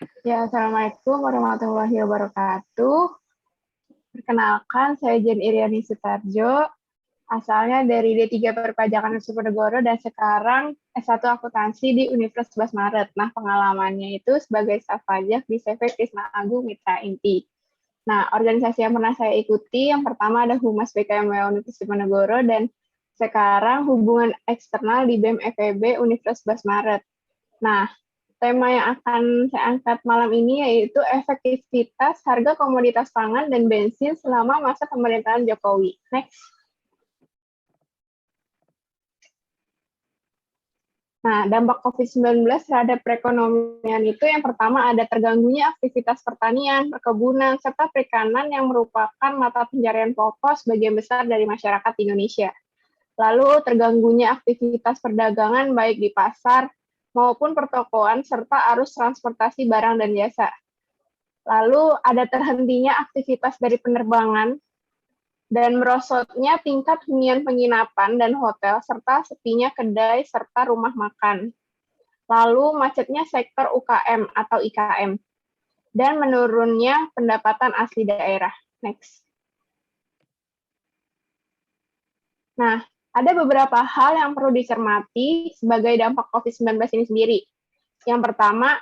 Ya, Assalamualaikum warahmatullahi wabarakatuh. Perkenalkan, saya Jen Iriani Sutarjo, asalnya dari D3 Perpajakan Suponegoro dan sekarang S1 Akuntansi di Universitas 11 Maret. Nah, pengalamannya itu sebagai staf pajak di CV Krisna Agung Mitra Inti. Nah, organisasi yang pernah saya ikuti, yang pertama ada Humas BKMW Universitas Diponegoro dan sekarang hubungan eksternal di BEM FEB Universitas 11 Maret. Nah, tema yang akan saya angkat malam ini yaitu efektivitas harga komoditas pangan dan bensin selama masa pemerintahan Jokowi. Next. Nah, dampak COVID-19 terhadap perekonomian itu yang pertama ada terganggunya aktivitas pertanian, perkebunan, serta perikanan yang merupakan mata pencarian pokok sebagian besar dari masyarakat Indonesia. Lalu terganggunya aktivitas perdagangan baik di pasar maupun pertokoan serta arus transportasi barang dan jasa. Lalu ada terhentinya aktivitas dari penerbangan dan merosotnya tingkat hunian penginapan dan hotel serta sepinya kedai serta rumah makan. Lalu macetnya sektor UKM atau IKM dan menurunnya pendapatan asli daerah. Next. Nah, ada beberapa hal yang perlu dicermati sebagai dampak COVID-19 ini sendiri. Yang pertama,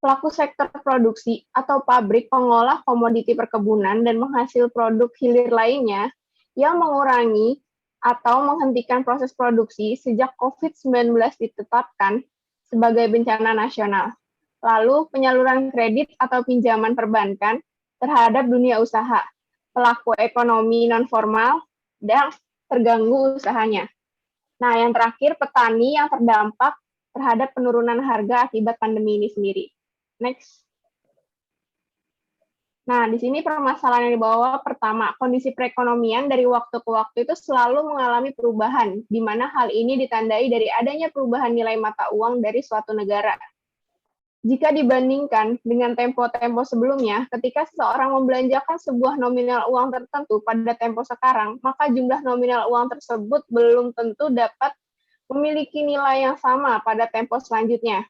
pelaku sektor produksi atau pabrik pengolah komoditi perkebunan dan menghasil produk hilir lainnya yang mengurangi atau menghentikan proses produksi sejak COVID-19 ditetapkan sebagai bencana nasional. Lalu penyaluran kredit atau pinjaman perbankan terhadap dunia usaha, pelaku ekonomi non-formal, dan terganggu usahanya. Nah, yang terakhir, petani yang terdampak terhadap penurunan harga akibat pandemi ini sendiri. Next. Nah, di sini permasalahan yang dibawa pertama, kondisi perekonomian dari waktu ke waktu itu selalu mengalami perubahan, di mana hal ini ditandai dari adanya perubahan nilai mata uang dari suatu negara. Jika dibandingkan dengan tempo-tempo sebelumnya, ketika seseorang membelanjakan sebuah nominal uang tertentu pada tempo sekarang, maka jumlah nominal uang tersebut belum tentu dapat memiliki nilai yang sama pada tempo selanjutnya.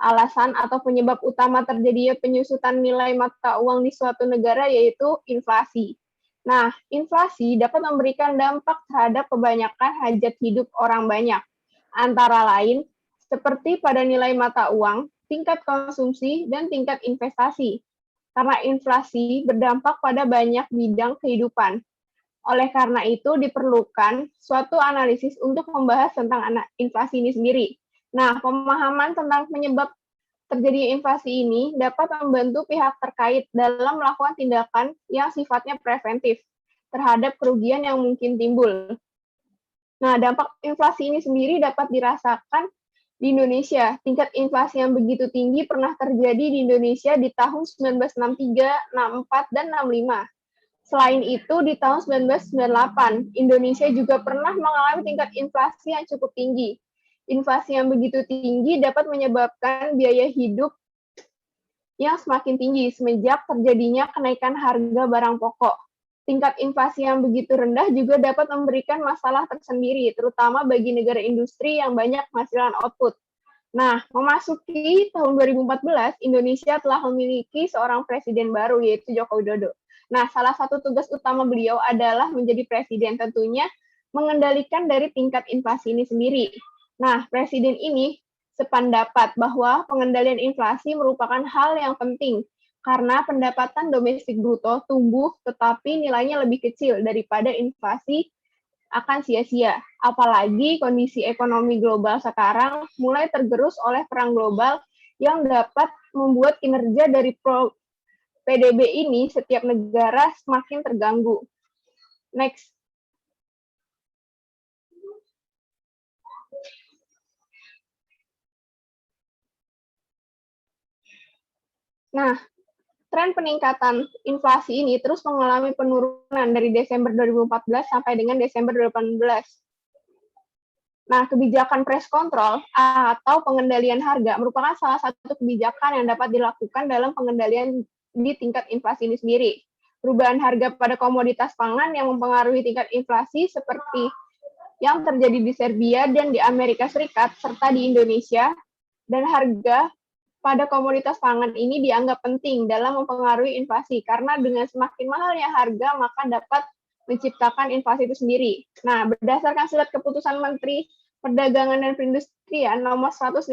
Alasan atau penyebab utama terjadinya penyusutan nilai mata uang di suatu negara yaitu inflasi. Nah, inflasi dapat memberikan dampak terhadap kebanyakan hajat hidup orang banyak, antara lain seperti pada nilai mata uang, tingkat konsumsi, dan tingkat investasi. Karena inflasi berdampak pada banyak bidang kehidupan. Oleh karena itu, diperlukan suatu analisis untuk membahas tentang inflasi ini sendiri. Nah, pemahaman tentang penyebab terjadinya inflasi ini dapat membantu pihak terkait dalam melakukan tindakan yang sifatnya preventif terhadap kerugian yang mungkin timbul. Nah, dampak inflasi ini sendiri dapat dirasakan di Indonesia. Tingkat inflasi yang begitu tinggi pernah terjadi di Indonesia di tahun 1963, 64, dan 65. Selain itu, di tahun 1998, Indonesia juga pernah mengalami tingkat inflasi yang cukup tinggi. Inflasi yang begitu tinggi dapat menyebabkan biaya hidup yang semakin tinggi semenjak terjadinya kenaikan harga barang pokok. Tingkat inflasi yang begitu rendah juga dapat memberikan masalah tersendiri, terutama bagi negara industri yang banyak menghasilkan output. Nah, memasuki tahun 2014, Indonesia telah memiliki seorang presiden baru, yaitu Joko Widodo. Nah, salah satu tugas utama beliau adalah menjadi presiden, tentunya mengendalikan dari tingkat inflasi ini sendiri. Nah, presiden ini sependapat bahwa pengendalian inflasi merupakan hal yang penting karena pendapatan domestik bruto tumbuh tetapi nilainya lebih kecil daripada inflasi akan sia-sia. Apalagi kondisi ekonomi global sekarang mulai tergerus oleh perang global yang dapat membuat kinerja dari PDB ini setiap negara semakin terganggu. Next. Nah, tren peningkatan inflasi ini terus mengalami penurunan dari Desember 2014 sampai dengan Desember 2018. Nah, kebijakan price control atau pengendalian harga merupakan salah satu kebijakan yang dapat dilakukan dalam pengendalian di tingkat inflasi ini sendiri. Perubahan harga pada komoditas pangan yang mempengaruhi tingkat inflasi seperti yang terjadi di Serbia dan di Amerika Serikat serta di Indonesia, dan harga pada komoditas pangan ini dianggap penting dalam mempengaruhi inflasi, karena dengan semakin mahalnya harga, maka dapat menciptakan inflasi itu sendiri. Nah, berdasarkan surat keputusan Menteri Perdagangan dan Perindustrian nomor 115,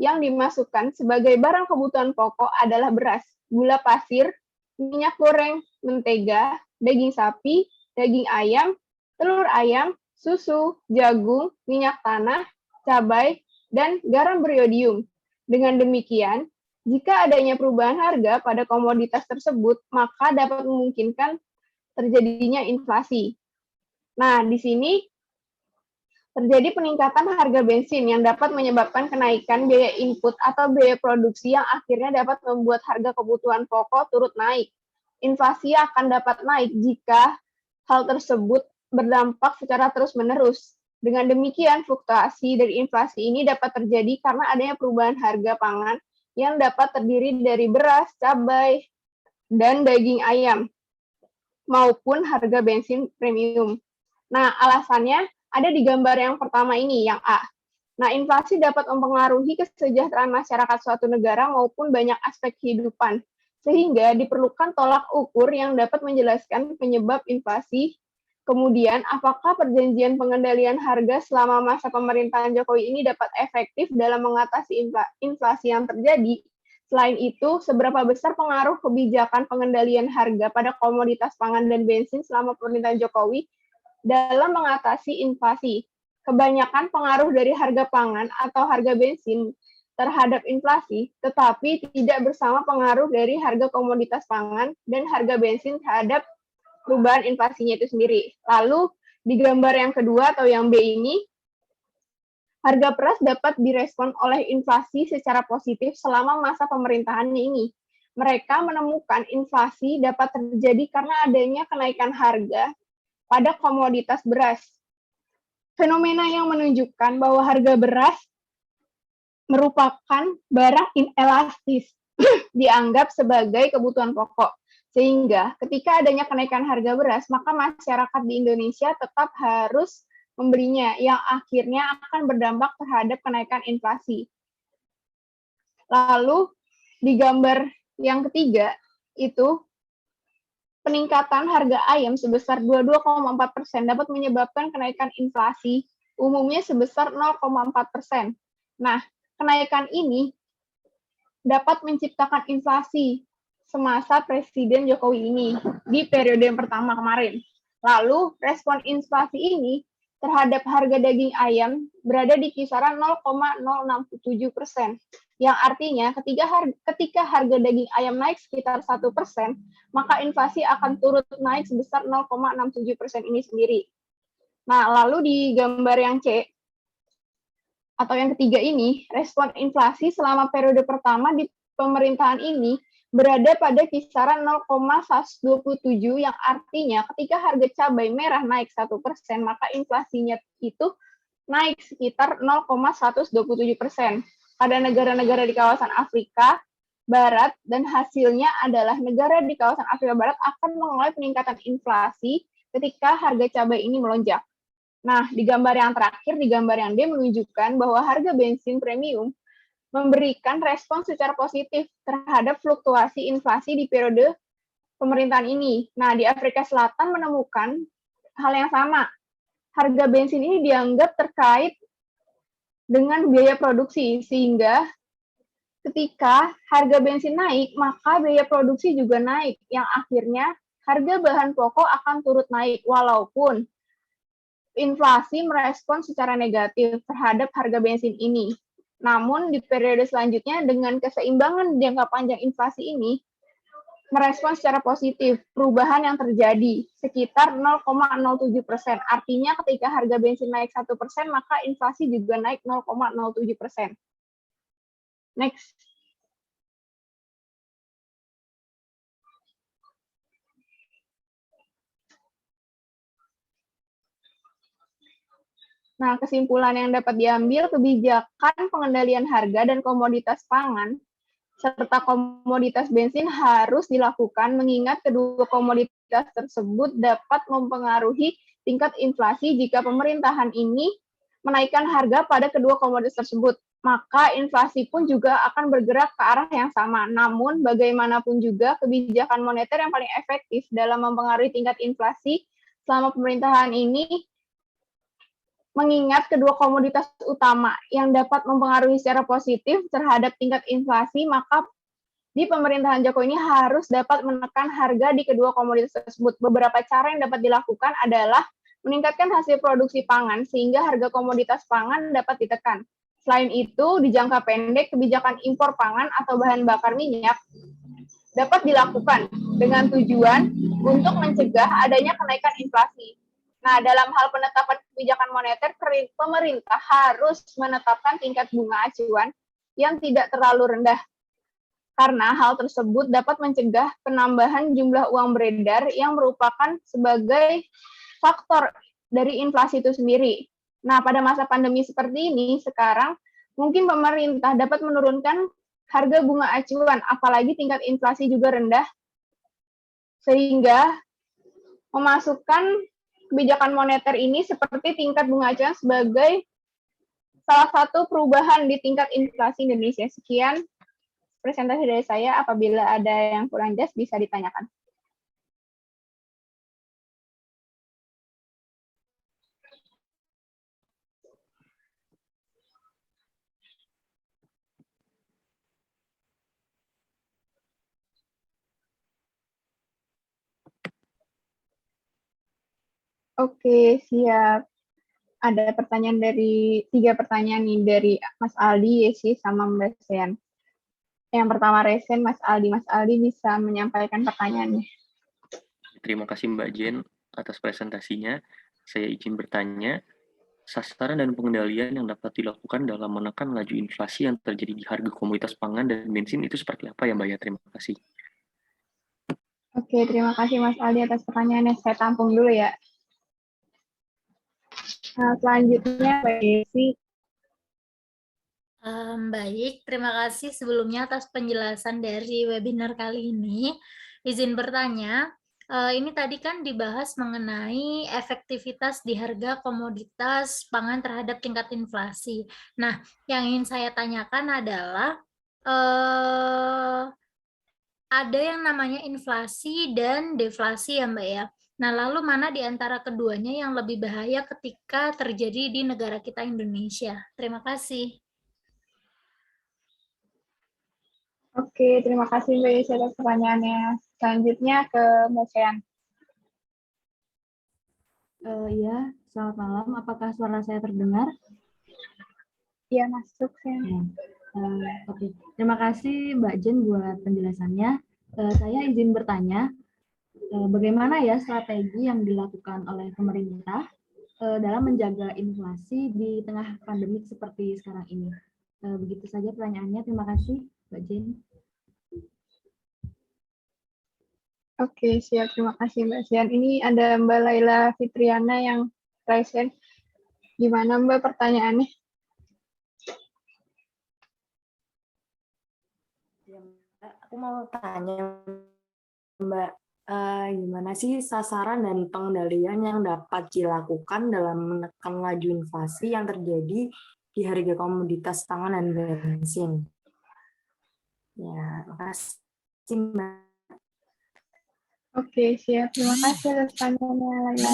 yang dimasukkan sebagai barang kebutuhan pokok adalah beras, gula pasir, minyak goreng, mentega, daging sapi, daging ayam, telur ayam, susu, jagung, minyak tanah, cabai, dan garam beriodium. Dengan demikian, jika adanya perubahan harga pada komoditas tersebut, maka dapat memungkinkan terjadinya inflasi. Nah, di sini terjadi peningkatan harga bensin yang dapat menyebabkan kenaikan biaya input atau biaya produksi yang akhirnya dapat membuat harga kebutuhan pokok turut naik. Inflasi akan dapat naik jika hal tersebut berdampak secara terus-menerus. Dengan demikian, fluktuasi dari inflasi ini dapat terjadi karena adanya perubahan harga pangan yang dapat terdiri dari beras, cabai, dan daging ayam, maupun harga bensin premium. Nah, alasannya ada di gambar yang pertama ini, yang A. Nah, inflasi dapat mempengaruhi kesejahteraan masyarakat suatu negara maupun banyak aspek kehidupan, sehingga diperlukan tolak ukur yang dapat menjelaskan penyebab inflasi. Kemudian, apakah perjanjian pengendalian harga selama masa pemerintahan Jokowi ini dapat efektif dalam mengatasi inflasi yang terjadi? Selain itu, seberapa besar pengaruh kebijakan pengendalian harga pada komoditas pangan dan bensin selama pemerintahan Jokowi dalam mengatasi inflasi? Kebanyakan pengaruh dari harga pangan atau harga bensin terhadap inflasi, tetapi tidak bersama pengaruh dari harga komoditas pangan dan harga bensin terhadap perubahan inflasinya itu sendiri. Lalu di gambar yang kedua atau yang B ini, harga beras dapat direspon oleh inflasi secara positif selama masa pemerintahannya ini. Mereka menemukan inflasi dapat terjadi karena adanya kenaikan harga pada komoditas beras. Fenomena yang menunjukkan bahwa harga beras merupakan barang inelastis, dianggap sebagai kebutuhan pokok. Sehingga ketika adanya kenaikan harga beras, maka masyarakat di Indonesia tetap harus membelinya, yang akhirnya akan berdampak terhadap kenaikan inflasi. Lalu di gambar yang ketiga itu, peningkatan harga ayam sebesar 22,4% dapat menyebabkan kenaikan inflasi umumnya sebesar 0,4%. Nah, kenaikan ini dapat menciptakan inflasi semasa Presiden Jokowi ini di periode yang pertama kemarin. Lalu, respon inflasi ini terhadap harga daging ayam berada di kisaran 0,067%, yang artinya ketika harga daging ayam naik sekitar 1%, maka inflasi akan turut naik sebesar 0,67% ini sendiri. Nah, lalu di gambar yang C, atau yang ketiga ini, respon inflasi selama periode pertama di pemerintahan ini berada pada kisaran 0,127, yang artinya ketika harga cabai merah naik 1%, maka inflasinya itu naik sekitar 0,127% pada negara-negara di kawasan Afrika Barat, dan hasilnya adalah negara di kawasan Afrika Barat akan mengalami peningkatan inflasi ketika harga cabai ini melonjak. Nah, di gambar yang terakhir, di gambar yang D, menunjukkan bahwa harga bensin premium memberikan respon secara positif terhadap fluktuasi inflasi di periode pemerintahan ini. Nah, di Afrika Selatan menemukan hal yang sama. Harga bensin ini dianggap terkait dengan biaya produksi, sehingga ketika harga bensin naik, maka biaya produksi juga naik, yang akhirnya harga bahan pokok akan turut naik, walaupun inflasi merespon secara negatif terhadap harga bensin ini. Namun di periode selanjutnya dengan keseimbangan jangka panjang inflasi ini merespon secara positif perubahan yang terjadi sekitar 0,07%. Artinya ketika harga bensin naik 1%, maka inflasi juga naik 0,07%. Next. Nah, kesimpulan yang dapat diambil, kebijakan pengendalian harga dan komoditas pangan serta komoditas bensin harus dilakukan mengingat kedua komoditas tersebut dapat mempengaruhi tingkat inflasi jika pemerintahan ini menaikkan harga pada kedua komoditas tersebut. maka inflasi pun juga akan bergerak ke arah yang sama. Namun, bagaimanapun juga kebijakan moneter yang paling efektif dalam mempengaruhi tingkat inflasi selama pemerintahan ini, mengingat kedua komoditas utama yang dapat mempengaruhi secara positif terhadap tingkat inflasi, maka di pemerintahan Jokowi ini harus dapat menekan harga di kedua komoditas tersebut. Beberapa cara yang dapat dilakukan adalah meningkatkan hasil produksi pangan sehingga harga komoditas pangan dapat ditekan. Selain itu, di jangka pendek, kebijakan impor pangan atau bahan bakar minyak dapat dilakukan dengan tujuan untuk mencegah adanya kenaikan inflasi. Nah, dalam hal penetapan kebijakan moneter, pemerintah harus menetapkan tingkat bunga acuan yang tidak terlalu rendah, karena hal tersebut dapat mencegah penambahan jumlah uang beredar yang merupakan sebagai faktor dari inflasi itu sendiri. Nah, pada masa pandemi seperti ini, sekarang mungkin pemerintah dapat menurunkan harga bunga acuan, apalagi tingkat inflasi juga rendah, sehingga memasukkan kebijakan moneter ini seperti tingkat bunga acuan sebagai salah satu perubahan di tingkat inflasi Indonesia. Sekian presentasi dari saya. Apabila ada yang kurang jelas, bisa ditanyakan. Oke, siap. Ada pertanyaan tiga pertanyaan nih dari Mas Aldi, Yesi, sama Mbak Sean. Yang pertama Resen, Mas Aldi. Mas Aldi bisa menyampaikan pertanyaannya. Terima kasih Mbak Jen atas presentasinya. Saya izin bertanya, sasaran dan pengendalian yang dapat dilakukan dalam menekan laju inflasi yang terjadi di harga komoditas pangan dan bensin itu seperti apa ya Mbak ya? Terima kasih. Oke, terima kasih Mas Aldi atas pertanyaannya. Saya tampung dulu ya. Nah, selanjutnya Mbak Desi. Baik, terima kasih sebelumnya atas penjelasan dari webinar kali ini. Izin bertanya, ini tadi kan dibahas mengenai efektivitas di harga komoditas pangan terhadap tingkat inflasi. Nah, yang ingin saya tanyakan adalah ada yang namanya inflasi dan deflasi ya Mbak ya. Nah, lalu mana di antara keduanya yang lebih bahaya ketika terjadi di negara kita Indonesia? Terima kasih. Oke, terima kasih Mbak Yesi atas pertanyaannya. Selanjutnya ke Mbak Sean. Iya, selamat malam. Apakah suara saya terdengar? Iya, masuk, Sean. Ya. Oke. Terima kasih Mbak Jen buat penjelasannya. Saya izin bertanya, bagaimana ya strategi yang dilakukan oleh pemerintah dalam menjaga inflasi di tengah pandemik seperti sekarang ini? Begitu saja pertanyaannya. Terima kasih, Mbak Jen. Oke, siap. Terima kasih, Mbak Sian. Ini ada Mbak Laila Fitriana yang raise. Gimana, Mbak, pertanyaannya? Ya, Mbak, aku mau tanya, Mbak, gimana sih sasaran dan pengendalian yang dapat dilakukan dalam menekan laju inflasi yang terjadi di harga komoditas pangan dan bensin? Ya, makasih, Mbak. Oke, siap. Terima kasih atas pertanyaannya, Laila.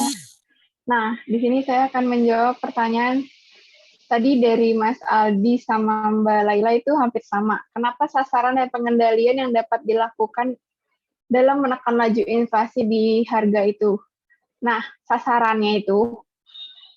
Nah, di sini saya akan menjawab pertanyaan tadi dari Mas Aldi sama Mbak Laila itu hampir sama. Kenapa sasaran dan pengendalian yang dapat dilakukan dalam menekan laju inflasi di harga itu? Nah, sasarannya itu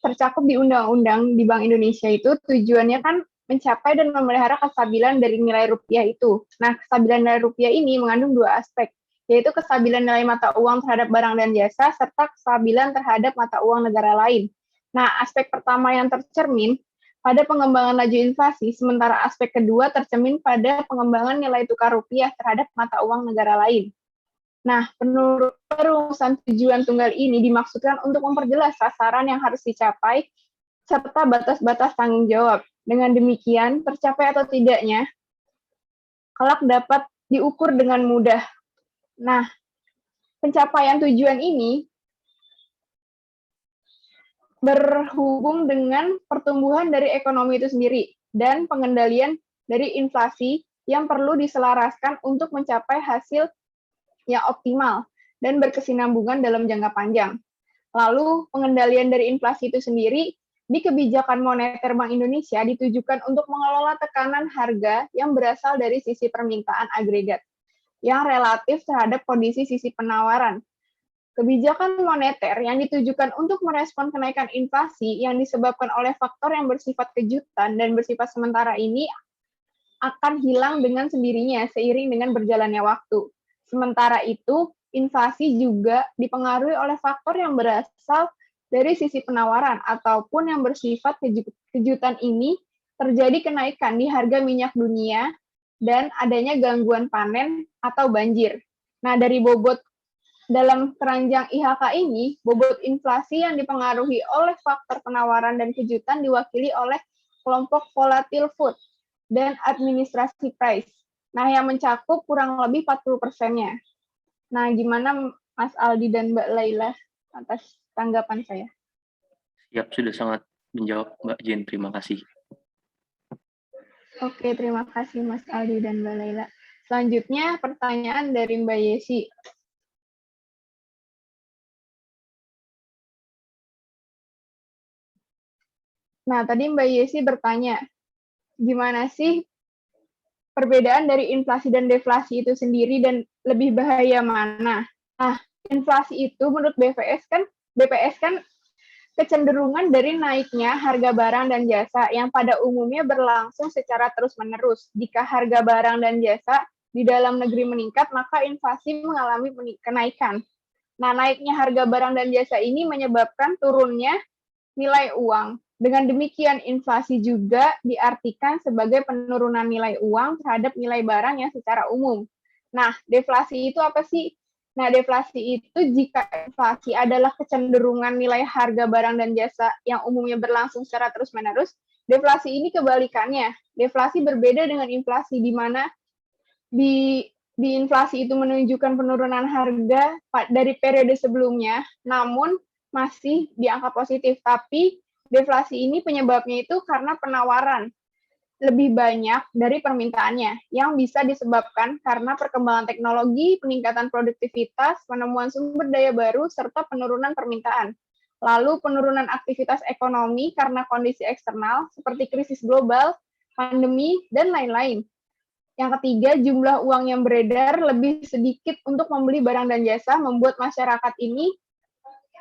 tercakup di Undang-Undang di Bank Indonesia itu tujuannya kan mencapai dan memelihara kestabilan dari nilai rupiah itu. Nah, kestabilan nilai rupiah ini mengandung dua aspek, yaitu kestabilan nilai mata uang terhadap barang dan jasa, serta kestabilan terhadap mata uang negara lain. Nah, aspek pertama yang tercermin pada pengembangan laju inflasi, sementara aspek kedua tercermin pada pengembangan nilai tukar rupiah terhadap mata uang negara lain. Nah, perumusan tujuan tunggal ini dimaksudkan untuk memperjelas sasaran yang harus dicapai serta batas-batas tanggung jawab. Dengan demikian, tercapai atau tidaknya kelak dapat diukur dengan mudah. Nah, pencapaian tujuan ini berhubung dengan pertumbuhan dari ekonomi itu sendiri. dan pengendalian dari inflasi yang perlu diselaraskan untuk mencapai hasil yang optimal dan berkesinambungan dalam jangka panjang. Lalu, pengendalian dari inflasi itu sendiri di kebijakan moneter Bank Indonesia ditujukan untuk mengelola tekanan harga yang berasal dari sisi permintaan agregat yang relatif terhadap kondisi sisi penawaran. Kebijakan moneter yang ditujukan untuk merespon kenaikan inflasi yang disebabkan oleh faktor yang bersifat kejutan dan bersifat sementara ini akan hilang dengan sendirinya seiring dengan berjalannya waktu. Sementara itu, inflasi juga dipengaruhi oleh faktor yang berasal dari sisi penawaran ataupun yang bersifat kejutan ini terjadi kenaikan di harga minyak dunia dan adanya gangguan panen atau banjir. Nah, dari bobot dalam keranjang IHK ini, bobot inflasi yang dipengaruhi oleh faktor penawaran dan kejutan diwakili oleh kelompok volatile food dan administrasi price. Nah, yang mencakup kurang lebih 40%-nya. Nah, gimana Mas Aldi dan Mbak Laila atas tanggapan saya? Siap, sudah sangat menjawab Mbak Jen, terima kasih. Oke, terima kasih Mas Aldi dan Mbak Laila. Selanjutnya pertanyaan dari Mbak Yesi. Nah, tadi Mbak Yesi bertanya, gimana sih perbedaan dari inflasi dan deflasi itu sendiri dan lebih bahaya mana? Nah, inflasi itu menurut BPS kan kecenderungan dari naiknya harga barang dan jasa yang pada umumnya berlangsung secara terus-menerus. Jika harga barang dan jasa di dalam negeri meningkat, maka inflasi mengalami kenaikan. Nah, naiknya harga barang dan jasa ini menyebabkan turunnya nilai uang. Dengan demikian, inflasi juga diartikan sebagai penurunan nilai uang terhadap nilai barang yang secara umum. Nah, deflasi itu apa sih? Nah, deflasi itu jika inflasi adalah kecenderungan nilai harga barang dan jasa yang umumnya berlangsung secara terus-menerus, deflasi ini kebalikannya. Deflasi berbeda dengan inflasi, di mana di inflasi itu menunjukkan penurunan harga dari periode sebelumnya, namun masih di angka positif, tapi deflasi ini penyebabnya itu karena penawaran lebih banyak dari permintaannya, yang bisa disebabkan karena perkembangan teknologi, peningkatan produktivitas, penemuan sumber daya baru, serta penurunan permintaan. Lalu penurunan aktivitas ekonomi karena kondisi eksternal seperti krisis global, pandemi, dan lain-lain. Yang ketiga, jumlah uang yang beredar lebih sedikit untuk membeli barang dan jasa membuat masyarakat ini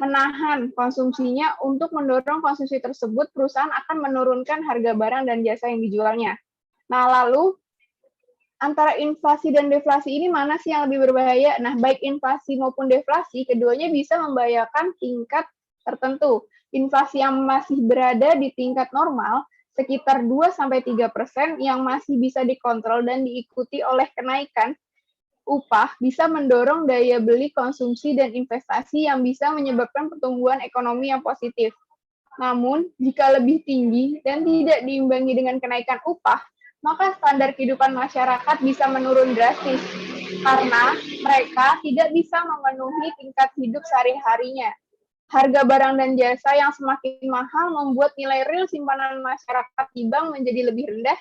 menahan konsumsinya. Untuk mendorong konsumsi tersebut, perusahaan akan menurunkan harga barang dan jasa yang dijualnya. Nah, lalu antara inflasi dan deflasi ini mana sih yang lebih berbahaya? Nah, baik inflasi maupun deflasi, keduanya bisa membahayakan tingkat tertentu. Inflasi yang masih berada di tingkat normal, sekitar 2-3% yang masih bisa dikontrol dan diikuti oleh kenaikan upah bisa mendorong daya beli konsumsi dan investasi yang bisa menyebabkan pertumbuhan ekonomi yang positif. Namun, jika lebih tinggi dan tidak diimbangi dengan kenaikan upah, maka standar kehidupan masyarakat bisa menurun drastis karena mereka tidak bisa memenuhi tingkat hidup sehari-harinya. Harga barang dan jasa yang semakin mahal membuat nilai real simpanan masyarakat di bank menjadi lebih rendah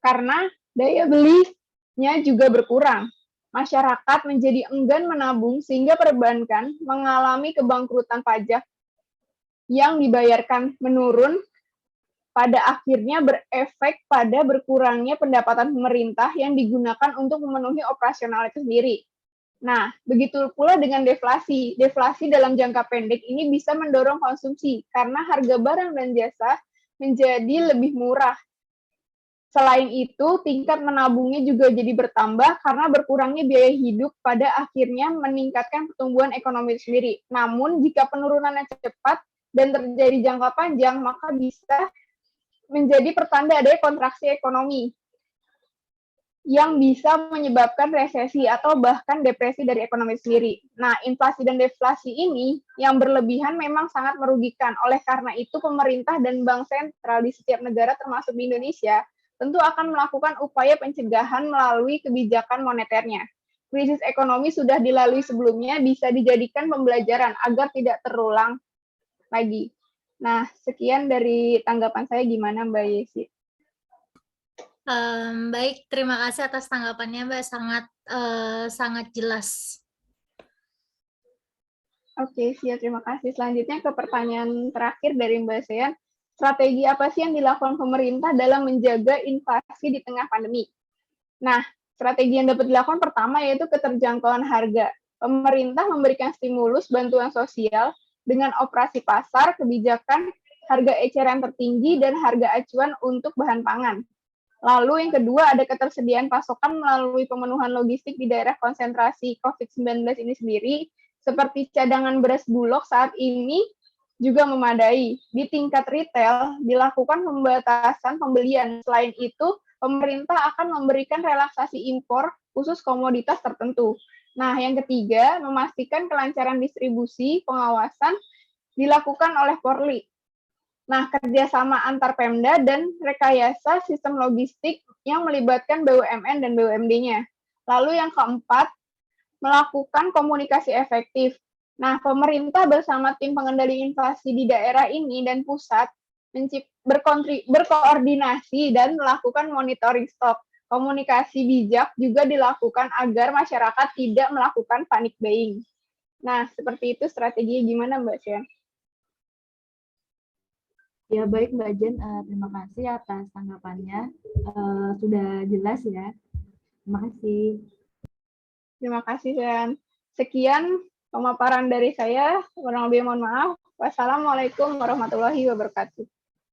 karena daya belinya juga berkurang. Masyarakat menjadi enggan menabung sehingga perbankan mengalami kebangkrutan pajak yang dibayarkan menurun, pada akhirnya berefek pada berkurangnya pendapatan pemerintah yang digunakan untuk memenuhi operasional itu sendiri. Nah, begitu pula dengan deflasi. Deflasi dalam jangka pendek ini bisa mendorong konsumsi karena harga barang dan jasa menjadi lebih murah. Selain itu, tingkat menabungnya juga jadi bertambah karena berkurangnya biaya hidup pada akhirnya meningkatkan pertumbuhan ekonomi sendiri. Namun, jika penurunannya cepat dan terjadi jangka panjang, maka bisa menjadi pertanda adanya kontraksi ekonomi yang bisa menyebabkan resesi atau bahkan depresi dari ekonomi sendiri. Nah, inflasi dan deflasi ini yang berlebihan memang sangat merugikan. Oleh karena itu, pemerintah dan bank sentral di setiap negara termasuk di Indonesia tentu akan melakukan upaya pencegahan melalui kebijakan moneternya. Krisis ekonomi sudah dilalui sebelumnya, bisa dijadikan pembelajaran agar tidak terulang lagi. Nah, sekian dari tanggapan saya. Gimana Mbak Yesi? Baik, terima kasih atas tanggapannya, Mbak. Sangat jelas. Oke, siap. Terima kasih. Selanjutnya ke pertanyaan terakhir dari Mbak Sean. Strategi apa sih yang dilakukan pemerintah dalam menjaga inflasi di tengah pandemi? Nah, strategi yang dapat dilakukan pertama yaitu keterjangkauan harga. Pemerintah memberikan stimulus bantuan sosial dengan operasi pasar, kebijakan harga eceran tertinggi, dan harga acuan untuk bahan pangan. Lalu yang kedua ada ketersediaan pasokan melalui pemenuhan logistik di daerah konsentrasi COVID-19 ini sendiri, seperti cadangan beras Bulog saat ini juga memadai. Di tingkat retail dilakukan pembatasan pembelian. Selain itu, pemerintah akan memberikan relaksasi impor khusus komoditas tertentu. Nah, yang ketiga, memastikan kelancaran distribusi, pengawasan dilakukan oleh Polri. Nah, kerjasama antar Pemda dan rekayasa sistem logistik yang melibatkan BUMN dan BUMD-nya. Lalu yang keempat, melakukan komunikasi efektif. Nah, pemerintah bersama tim pengendali inflasi di daerah ini dan pusat berkoordinasi dan melakukan monitoring stok. Komunikasi bijak juga dilakukan agar masyarakat tidak melakukan panic buying. Nah, seperti itu strateginya. Gimana, Mbak Sian? Ya, baik Mbak Jen, terima kasih atas tanggapannya. Sudah jelas ya. Terima kasih. Terima kasih, Sian. Sekian pemaparan dari saya. Kurang lebih mohon maaf. Wassalamualaikum warahmatullahi wabarakatuh.